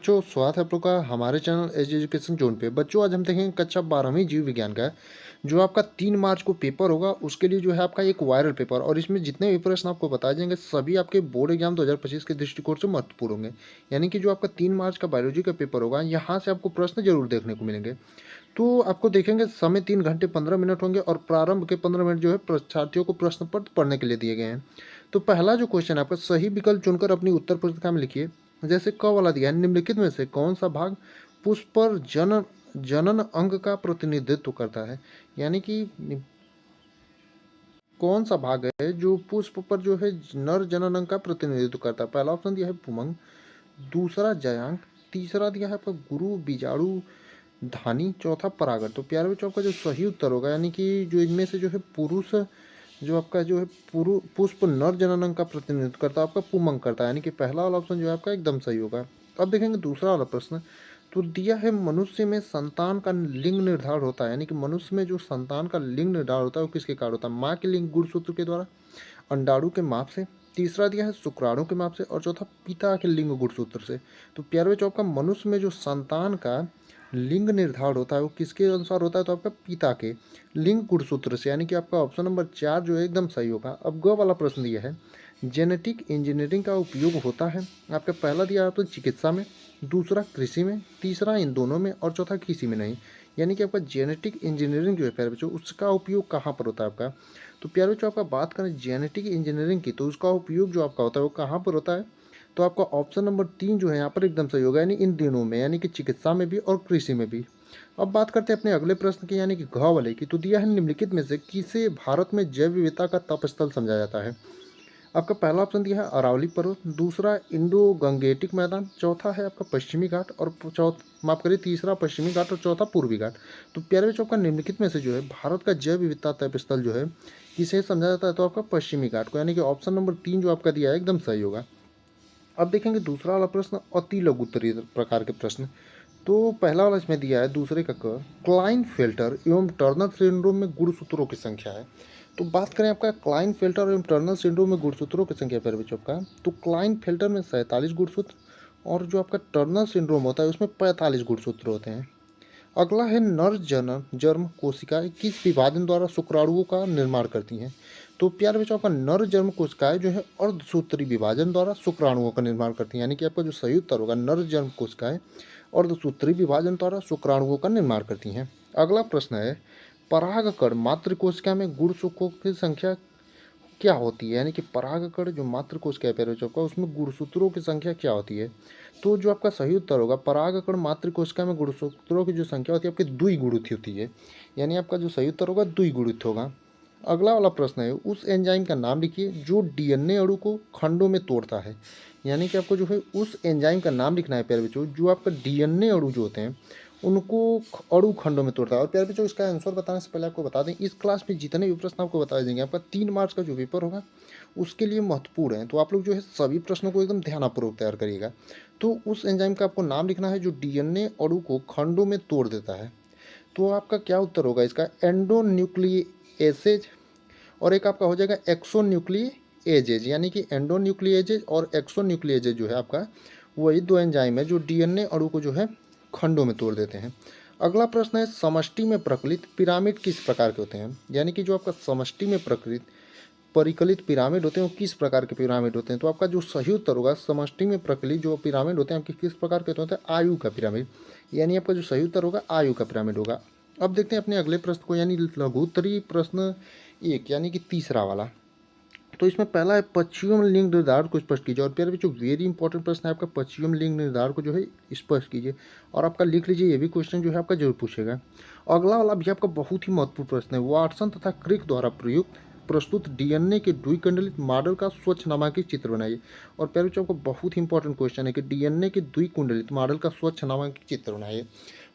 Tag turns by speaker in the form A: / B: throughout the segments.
A: बच्चों, स्वागत है आप लोग का हमारे चैनल एज एजुकेशन जोन पे। बच्चों, आज हम देखेंगे कक्षा 12वीं जीव विज्ञान का जो आपका 3 मार्च को पेपर होगा। उसके लिए जो है आपका एक वायरल पेपर, और इसमें जितने भी प्रश्न आपको बताए जाएंगे सभी आपके बोर्ड एग्जाम 2025 के दृष्टिकोण से महत्वपूर्ण होंगे। यानी कि जो आपका 3 मार्च का बायोलॉजी का पेपर होगा, यहाँ से आपको प्रश्न जरूर देखने को मिलेंगे। तो आपको देखेंगे समय 3 घंटे 15 मिनट होंगे, और प्रारंभ के 15 मिनट जो है परीक्षार्थियों को प्रश्न पत्र पढ़ने के लिए दिए गए हैं। तो पहला जो क्वेश्चन है आपका, सही विकल्प चुनकर अपनी उत्तर पुस्तिका में लिखिए। जैसे क वाला दिया है, निम्नलिखित में से कौन सा भाग पुष्प पर जनन अंग का प्रतिनिधित्व करता है। यानी कि कौन सा भाग है जो पुष्प पर जो है नर जनन अंग का प्रतिनिधित्व करता है। पहला ऑप्शन दिया है पुमंग, दूसरा जयांक, तीसरा दिया है आपका गुरु बीजाणु धानी, चौथा परागण। तो प्यारे बच्चों, आपका जो सही उत्तर होगा, यानी कि जो इनमें से जो है पुरुष जो आपका जो है पुष्प नर जननांग का प्रतिनिधित्व करता है, आपका पुमंग करता है। यानी कि पहला वाला ऑप्शन जो है आपका एकदम सही होगा। अब देखेंगे दूसरा वाला प्रश्न। तो दिया है मनुष्य में संतान का लिंग निर्धारण होता है। यानी कि मनुष्य में जो संतान का लिंग निर्धारण होता है वो किसके कारण होता है। माँ के लिंग गुणसूत्र के द्वारा, अंडाणु के माप से, तीसरा दिया है शुक्राणु के माप से, और चौथा पिता के लिंग गुणसूत्र से। तो प्यारे बच्चों, आपका मनुष्य में जो संतान का लिंग निर्धारण होता है वो किसके अनुसार होता है। तो आपका पिता के लिंग गुणसूत्र से। यानी कि आपका ऑप्शन नंबर 4 जो है एकदम सही होगा। अब ग वाला प्रश्न दिया है, जेनेटिक इंजीनियरिंग का उपयोग होता है। आपका पहला दिया है तो चिकित्सा में, दूसरा कृषि में, तीसरा इन दोनों में, और चौथा किसी में नहीं। यानी कि आपका जेनेटिक इंजीनियरिंग जो है प्यारे बच्चों, उसका उपयोग कहाँ पर होता है आपका। तो प्यारे बच्चों, आपका बात करें जेनेटिक इंजीनियरिंग की, तो उसका उपयोग जो आपका होता है वो कहाँ पर होता है। तो आपका ऑप्शन नंबर 3 जो है यहाँ पर एकदम सही होगा, यानी इन दिनों में, यानी कि चिकित्सा में भी और कृषि में भी। अब बात करते हैं अपने अगले प्रश्न की, यानी कि घ वाले की। तो दिया है निम्नलिखित में से किसे भारत में जैव विविधता का तपस्थल समझा जाता है। आपका पहला ऑप्शन दिया है अरावली पर्वत, दूसरा इंडो गंगेटिक मैदान, चौथा है आपका पश्चिमी घाट, और माफ करिए तीसरा पश्चिमी घाट, और चौथा पूर्वी घाट। तो प्यारे बच्चों, आपका निम्नलिखित में से जो है भारत का जैव विविधता तपस्थल जो है किसे समझा जाता है। तो आपका पश्चिमी घाट को। यानी कि ऑप्शन नंबर 3 जो आपका दिया है एकदम सही होगा। अब देखेंगे दूसरा वाला प्रश्न, अति लघु उत्तरीय प्रकार के प्रश्न। तो पहला वाला इसमें दिया है दूसरे का क, क्लाइन फिल्टर एवं टर्नर सिंड्रोम में गुणसूत्रों की संख्या है। तो बात करें आपका क्लाइन फिल्टर एवं टर्नर सिंड्रोम में गुणसूत्रों की संख्या पर बच्चों का, तो क्लाइन फिल्टर में 47 गुणसूत्र, और जो आपका टर्नर सिंड्रोम होता है उसमें 45 गुणसूत्र होते हैं। अगला है नर जनन जर्म कोशिकाएं किस विभाजन द्वारा शुक्राणुओं का निर्माण करती हैं। तो प्यारे बच्चों, आपका नर जर्म कोशिकाएं जो है अर्धसूत्री विभाजन द्वारा शुक्राणुओं का निर्माण करती हैं। यानी कि आपका जो सही उत्तर होगा, नर जर्म कोशिकाएं अर्धसूत्री विभाजन द्वारा शुक्राणुओं का निर्माण करती हैं। अगला प्रश्न है, परागकण मातृ कोशिका में गुणसूत्रों की संख्या क्या होती है। यानी कि परागकण जो मातृ कोशिका है का, उसमें गुणसूत्रों की संख्या क्या होती है। तो जो आपका सही उत्तर होगा, परागकण मातृ कोशिका में गुणसूत्रों की जो संख्या होती है आपकी द्विगुणित होती है। यानी आपका जो सही उत्तर होगा द्विगुणित होगा। अगला वाला प्रश्न है, उस एंजाइम का नाम लिखिए जो डीएनए अणु को खंडों में तोड़ता है। यानी कि आपको जो है उस एंजाइम का नाम लिखना है प्यारे बच्चों, जो आपका डीएनए अणु जो होते हैं उनको अणु खंडों में तोड़ता है। और प्यारे बच्चों, इसका आंसर बताने से पहले आपको बता दें, इस क्लास में जितने भी प्रश्न आपको बताए जाएंगे आपका 3 मार्च का जो पेपर होगा उसके लिए महत्वपूर्ण है। तो आप लोग जो है सभी प्रश्नों को एकदम ध्यानपूर्वक तैयार करिएगा। तो उस एंजाइम का आपको नाम लिखना है जो डीएनए अणु को खंडों में तोड़ देता है। तो आपका क्या उत्तर होगा इसका, एंडोन्यूक्लिएसेज, और एक आपका हो जाएगा एक्सोन्यूक्लिएजेज। यानी कि एंडोन्यूक्लिएजेज और एक्सोन्यूक्लिएजेज जो है आपका वही 2 एंजाइम है जो डीएनए अणु को जो है खंडों में तोड़ देते हैं। अगला प्रश्न है, समष्टि में प्रकलित पिरामिड किस प्रकार के होते हैं। यानी कि जो आपका समष्टि में प्रकलित परिकलित पिरामिड होते हैं वो किस प्रकार के पिरामिड होते हैं। तो आपका जो सही उत्तर होगा, समष्टि में प्रकलित जो पिरामिड होते हैं आपके किस प्रकार के होते हैं, आयु का पिरामिड। यानी आपका जो सही उत्तर होगा आयु का पिरामिड होगा। अब देखते हैं अपने अगले प्रश्न को, यानी लघु उत्तरीय प्रश्न 1, यानी कि तीसरा वाला। तो इसमें पहला है पश्चिम लिंग निर्धारण को स्पष्ट कीजिए। और प्यारे बच्चों, वेरी इंपॉर्टेंट प्रश्न है आपका, पश्चिम लिंग निर्धारण को जो है स्पष्ट कीजिए। और आपका लिख लीजिए, ये भी क्वेश्चन जो है आपका जरूर पूछेगा। अगला वाला भी आपका बहुत ही महत्वपूर्ण प्रश्न है, वाटसन तथा क्रिक द्वारा प्रयुक्त प्रस्तुत डीएनए के द्विकुंडलित मॉडल का स्वच्छ नामांकित चित्र बनाइए। और प्यारे बच्चों, आपको बहुत ही इंपॉर्टेंट क्वेश्चन है कि डीएनए के द्विकुंडलित मॉडल का स्वच्छ नामांकित चित्र बनाइए,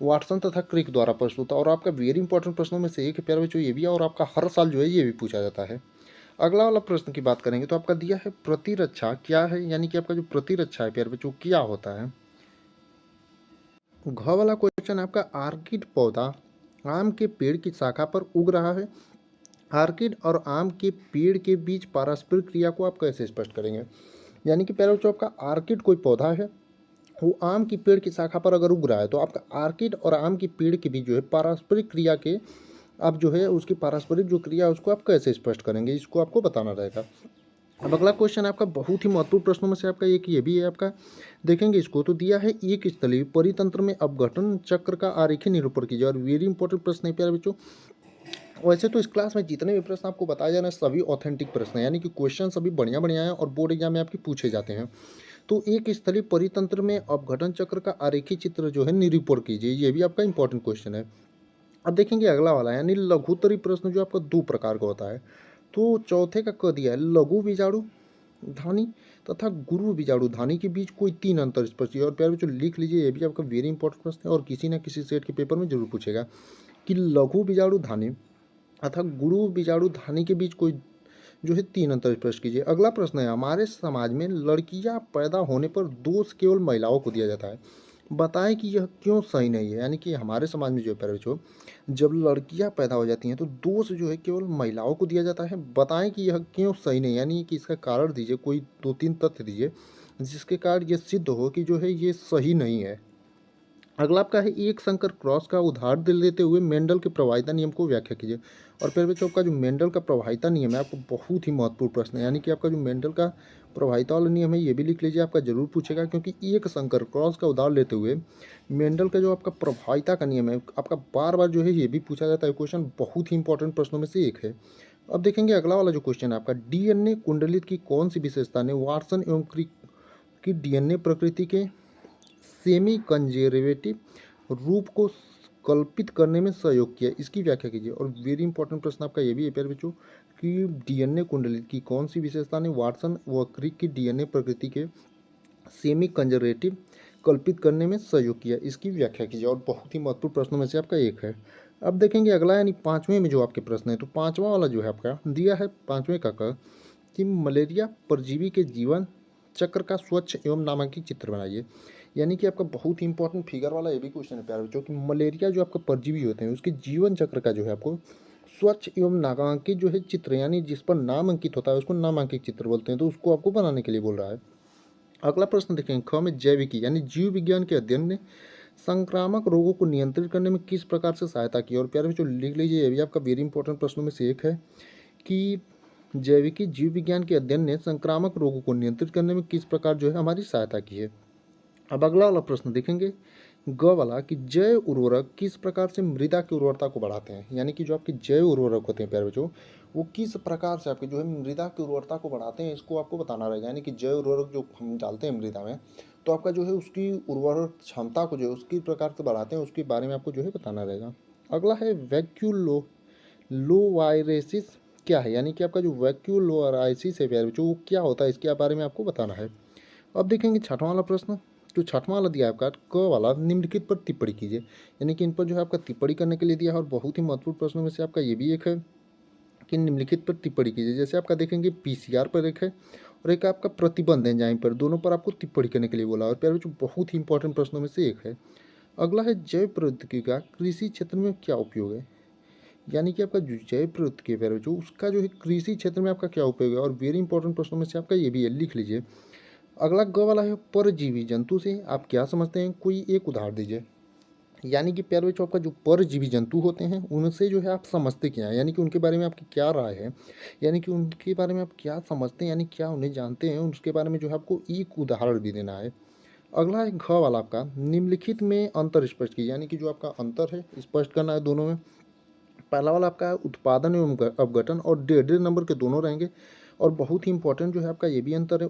A: वाटसन तथा क्रिक द्वारा प्रस्तुत। और आपका वेरी इंपॉर्टेंट प्रश्नों में से एक है प्यारे बच्चों ये भी है, और आपका हर साल जो है ये भी पूछा जाता है। अगला वाला प्रश्न की बात करेंगे तो आपका दिया है प्रतिरक्षा क्या है। यानी कि आपका जो प्रतिरक्षा है प्यारे बच्चों क्या होता है। घ वाला क्वेश्चन है आपका, आर्किड पौधा आम के पेड़ की शाखा पर उग रहा है। आर्किड और आम के पेड़ के बीच पारस्परिक क्रिया को आप कैसे स्पष्ट करेंगे। यानी कि प्यारे बच्चों, आपका आर्किड कोई पौधा है, वो आम की पेड़ की शाखा पर अगर उग रहा है तो आपका आर्किड और आम की पेड़ के बीच जो है पारस्परिक क्रिया के आप जो है उसकी पारस्परिक जो क्रिया है उसको आप कैसे स्पष्ट करेंगे, इसको आपको बताना रहेगा। अब अगला क्वेश्चन आपका बहुत ही महत्वपूर्ण प्रश्नों में से आपका एक ये भी है आपका, देखेंगे इसको तो दिया है एक स्थलीय परितंत्र में अपघटन चक्र का आरेखीय निरूपण कीजिए। और वेरी इंपॉर्टेंट प्रश्न है प्यारे बच्चों। वैसे तो इस क्लास में जितने भी प्रश्न आपको बताए जा रहे हैं सभी ऑथेंटिक प्रश्न हैं, यानी कि क्वेश्चन सभी बढ़िया बढ़िया हैं और बोर्ड एग्जाम में आपके पूछे जाते हैं। तो एक स्थलीय परितंत्र में अपघटन चक्र का आरेखीय चित्र जो है निरूपण कीजिए, ये भी आपका इंपॉर्टेंट क्वेश्चन है। अब देखेंगे अगला वाला, यानी लघुत्तरी प्रश्न जो आपका दो प्रकार का होता है। तो चौथे का क दिया है लघु बीजाणु धानी तथा गुरु बीजाणु धानी के बीच कोई तीन अंतर स्पष्ट है। और प्यारे बच्चों लिख लीजिए, ये भी आपका वेरी इंपॉर्टेंट प्रश्न है और किसी न किसी सेट के पेपर में जरूर पूछेगा कि लघु बीजाणु धानी तथा गुरु बीजाणु धानी के बीच कोई जो है तीन अंतर स्पष्ट कीजिए। अगला प्रश्न है, हमारे समाज में लड़कियां पैदा होने पर दोष केवल महिलाओं को दिया जाता है, बताएं कि यह क्यों सही नहीं है। यानी कि हमारे समाज में जो है प्यारे बच्चों, जब लड़कियां पैदा हो जाती हैं तो दोष जो है केवल महिलाओं को दिया जाता है, बताएं कि यह क्यों सही नहीं है। यानी कि इसका कारण दीजिए, कोई दो तीन तथ्य दीजिए जिसके कारण ये सिद्ध हो कि जो है ये सही नहीं है। अगला आपका है एक संकर क्रॉस का उदाहरण दे देते हुए मेंडल के प्रभाविता नियम को व्याख्या कीजिए। और फिर बच्चों आपका जो मेंडल का प्रभाविता नियम है आपको बहुत ही महत्वपूर्ण प्रश्न है, यानी कि आपका जो मेंडल का प्रभाविता वाला नियम है ये भी लिख लीजिए, आपका जरूर पूछेगा क्योंकि एक संकर क्रॉस का उदाहरण लेते हुए मेंडल का जो आपका प्रभाविता का नियम है आपका बार बार जो है ये भी पूछा जाता है क्वेश्चन, बहुत ही इंपॉर्टेंट प्रश्नों में से एक है। अब देखेंगे अगला वाला जो क्वेश्चन है आपका, डीएनए कुंडलित की कौन सी विशेषता ने वाटसन एवं क्रिक की डीएनए प्रकृति के सेमी कंजर्वेटिव रूप को कल्पित करने में सहयोग किया, इसकी व्याख्या कीजिए। और वेरी इंपॉर्टेंट प्रश्न आपका ये भी है प्यारे बच्चों कि डीएनए कुंडली की कौन सी विशेषता ने वाटसन व क्रिक की डीएनए प्रकृति के सेमी कंजर्वेटिव कल्पित करने में सहयोग किया, इसकी व्याख्या कीजिए। और बहुत ही महत्वपूर्ण प्रश्नों में से आपका एक है। अब देखेंगे अगला, यानी पांचवें में जो आपके प्रश्न है, तो पांचवा वाला जो है आपका दिया है पांचवें का कि मलेरिया परजीवी के जीवन चक्र का स्वच्छ एवं नामांकित चित्र बनाइए। यानी कि आपका बहुत ही इंपॉर्टेंट फिगर वाला ये भी क्वेश्चन है प्यारे बच्चों कि मलेरिया जो आपका परजीवी होते हैं उसके जीवन चक्र का जो है आपको स्वच्छ एवं नामांकित जो है चित्र, यानी जिस पर नाम अंकित होता है उसको नामांकित चित्र बोलते हैं, तो उसको आपको बनाने के लिए बोल रहा है। अगला प्रश्न देखेंगे ख में जैविकी यानी जीव विज्ञान के अध्ययन ने संक्रामक रोगों को नियंत्रित करने में किस प्रकार से सहायता की। और प्यारे बच्चों लिख लीजिए, ये भी आपका वेरी इंपॉर्टेंट प्रश्नों में से एक है कि जैविकी जीव विज्ञान के अध्ययन ने संक्रामक रोगों को नियंत्रित करने में किस प्रकार जो है हमारी सहायता की है। अब अगला वाला प्रश्न देखेंगे ग वाला कि जैव उर्वरक किस प्रकार से मृदा की उर्वरता को बढ़ाते हैं। यानी कि जो आपके जैव उर्वरक होते हैं प्यारे बच्चों वो किस प्रकार से आपके जो है मृदा की उर्वरता को बढ़ाते हैं, इसको आपको बताना रहेगा। यानी कि जैव उर्वरक जो हम डालते हैं मृदा में तो आपका जो है उसकी उर्वरक क्षमता को जो है उसकी प्रकार से बढ़ाते हैं, उसके बारे में आपको जो है बताना रहेगा। अगला है वैक्यूलोवायरेसिस क्या है। यानी कि आपका जो वैक्यूलोवायरेसिस है प्यारे बच्चों वो क्या होता है, इसके बारे में आपको बताना है। अब देखेंगे छठवां वाला प्रश्न, जो छठवां वाला दिया है आपका क वाला, निम्नलिखित पर टिप्पणी कीजिए। यानी कि इन पर जो है आपका टिप्पणी करने के लिए दिया है और बहुत ही महत्वपूर्ण प्रश्नों में से आपका ये भी एक है कि निम्नलिखित पर टिप्पणी कीजिए। जैसे आपका देखेंगे पीसीआर पर एक है और एक आपका प्रतिबंध एंजाइम पर, दोनों पर आपको टिप्पणी करने के लिए बोला। और प्यारे बच्चों बहुत ही इंपॉर्टेंट प्रश्नों में से एक है। अगला है जैव प्रौद्योगिकी का कृषि क्षेत्र में क्या उपयोग है। यानी कि आपका जो जैव प्रौद्योगिकी है प्यारे बच्चों उसका जो है कृषि क्षेत्र में आपका क्या उपयोग है। और वेरी इंपॉर्टेंट प्रश्नों में से आपका ये भी है, लिख लीजिए। अगला ग वाला है परजीवी जंतु से आप क्या समझते हैं, कोई एक उदाहरण दीजिए। यानी कि प्यारे बच्चों आपका जो परजीवी जंतु होते हैं उनसे जो है आप समझते क्या हैं, यानी कि उनके बारे में आपकी क्या राय है, यानी कि उनके बारे में आप क्या समझते हैं, यानी क्या उन्हें जानते हैं, उसके बारे में जो है आपको एक उदाहरण भी देना है। अगला है घ वाला आपका निम्नलिखित में अंतर स्पष्ट कीजिए। यानी कि जो आपका अंतर है स्पष्ट करना है दोनों में। पहला वाला आपका उत्पादन एवं अपघटन और 1.5 नंबर के दोनों रहेंगे। और बहुत ही इंपॉर्टेंट जो है आपका ये भी अंतर है।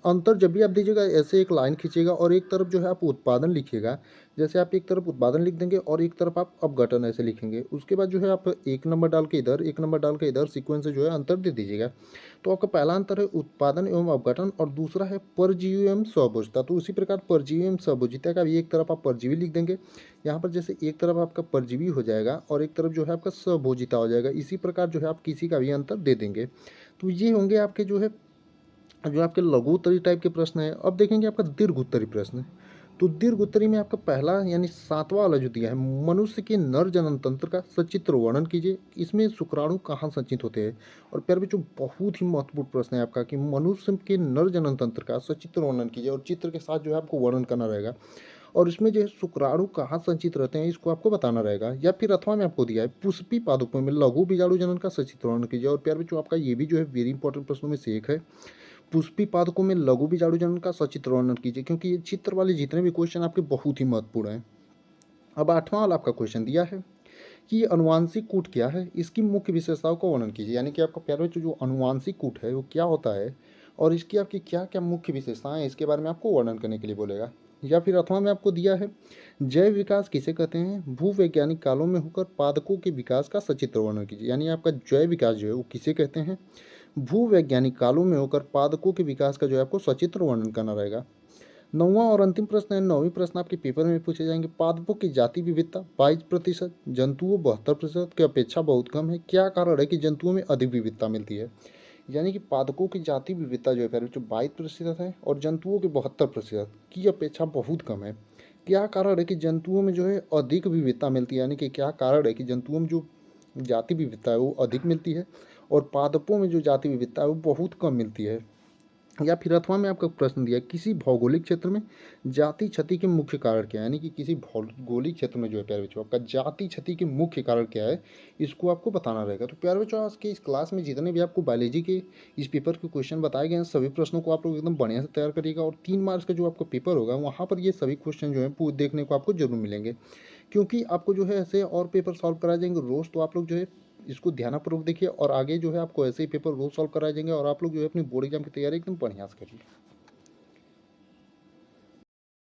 A: अंतर जब भी आप दीजिएगा ऐसे एक लाइन खींचिएगा और एक तरफ जो है आप उत्पादन लिखिएगा, जैसे आप एक तरफ उत्पादन लिख देंगे और एक तरफ आप अपघटन ऐसे लिखेंगे, उसके बाद जो है आप एक नंबर डाल के इधर एक नंबर डाल के इधर सीक्वेंस से जो है अंतर दे दीजिएगा। तो आपका पहला अंतर है उत्पादन एवं अपघटन और दूसरा है परजीवी एवं स्वभोजिता। तो उसी प्रकार परजीवी एवं स्वभोजिता का भी एक तरफ आप परजीवी लिख देंगे, यहाँ पर जैसे एक तरफ आपका परजीवी हो जाएगा और एक तरफ जो है आपका स्वभोजिता हो जाएगा। इसी प्रकार जो है आप किसी का भी अंतर दे देंगे। तो ये होंगे आपके जो है जो आपके लघु उत्तरी टाइप के प्रश्न है। अब देखेंगे आपका दीर्घ उत्तरी प्रश्न। तो दीर्घ उत्तरी में आपका पहला यानी सातवां वाला जो दिया है, मनुष्य के नर जनन तंत्र का सचित्र वर्णन कीजिए। इसमें शुक्राणु कहाँ संचित होते हैं? और प्यारे बच्चों, बहुत ही महत्वपूर्ण प्रश्न है आपका कि मनुष्य के नर जनन तंत्र का सचित्र वर्णन कीजिए, और चित्र के साथ जो है आपको वर्णन करना रहेगा। और इसमें जो है शुक्राणु कहाँ संचित रहते हैं इसको आपको बताना रहेगा। या फिर अथवा में आपको दिया है पुष्पी पादपों में लघु बीजाणु जनन का सचित्र वर्णन कीजिए। और प्यारे बच्चों, आपका ये भी जो है वेरी इंपॉर्टेंट प्रश्नों में से एक है, पुष्पी पादकों में लघु बीजाणु जनन का सचित्र वर्णन कीजिए, क्योंकि ये चित्र वाले जितने भी क्वेश्चन आपके बहुत ही महत्वपूर्ण हैं। अब आठवां वाला आपका क्वेश्चन दिया है कि अनुवांशिक कूट क्या है, इसकी मुख्य विशेषताओं का वर्णन कीजिए। यानी कि आपका प्यारे बच्चों, जो अनुवांशिक कूट है वो क्या होता है और इसकी आपकी क्या क्या मुख्य विशेषताएं हैं, इसके बारे में आपको वर्णन करने के लिए बोलेगा। या फिर अथवा में आपको दिया है जैव विकास किसे कहते हैं, भूवैज्ञानिक कालों में होकर पादकों के विकास का सचित्र वर्णन कीजिए। यानी आपका जैव विकास जो है वो किसे कहते हैं, भूवैज्ञानिक कालों में होकर पादकों के विकास का जो है आपको सचित्र वर्णन करना रहेगा। नौवां और अंतिम प्रश्न है, नौवीं प्रश्न आपके पेपर में पूछे जाएंगे, पादपों की जाति विविधता 22%, जंतुओं 72% की अपेक्षा बहुत कम है, क्या कारण है कि जंतुओं में अधिक विविधता मिलती है। यानी कि पादपों की जाति विविधता जो है प्यारे बच्चों 22% है और जंतुओं की 72% की अपेक्षा बहुत कम है। क्या कारण है कि जंतुओं में जो है अधिक विविधता मिलती है, यानी कि क्या कारण है कि जंतुओं में जो जाति विविधता है वो अधिक मिलती है और पादपों में जो जाति विविधता है वो बहुत कम मिलती है। या फिर अथवा में आपका प्रश्न दिया, किसी भौगोलिक क्षेत्र में जाति क्षति के मुख्य कारण क्या है। यानी कि किसी भौगोलिक क्षेत्र में जो है प्यारे बच्चों आपका जाति क्षति के मुख्य कारण क्या है, इसको आपको बताना रहेगा। तो प्यारे बच्चों, आज के इस क्लास में जितने भी आपको बायोलॉजी के इस पेपर के क्वेश्चन बताए गए हैं, सभी प्रश्नों को आप लोग एकदम बढ़िया से तैयार करिएगा। और 3 मार्च का जो आपका पेपर होगा वहाँ पर ये सभी क्वेश्चन जो है देखने को आपको जरूर मिलेंगे, क्योंकि आपको जो है ऐसे और पेपर सॉल्व कराए जाएंगे रोज़। तो आप लोग जो है इसको ध्यानपूर्वक देखिए और आगे जो है आपको ऐसे ही पेपर रोज सॉल्व कराए जाएंगे और आप लोग जो है अपनी बोर्ड एग्जाम की तैयारी एकदम बढ़िया से करिए।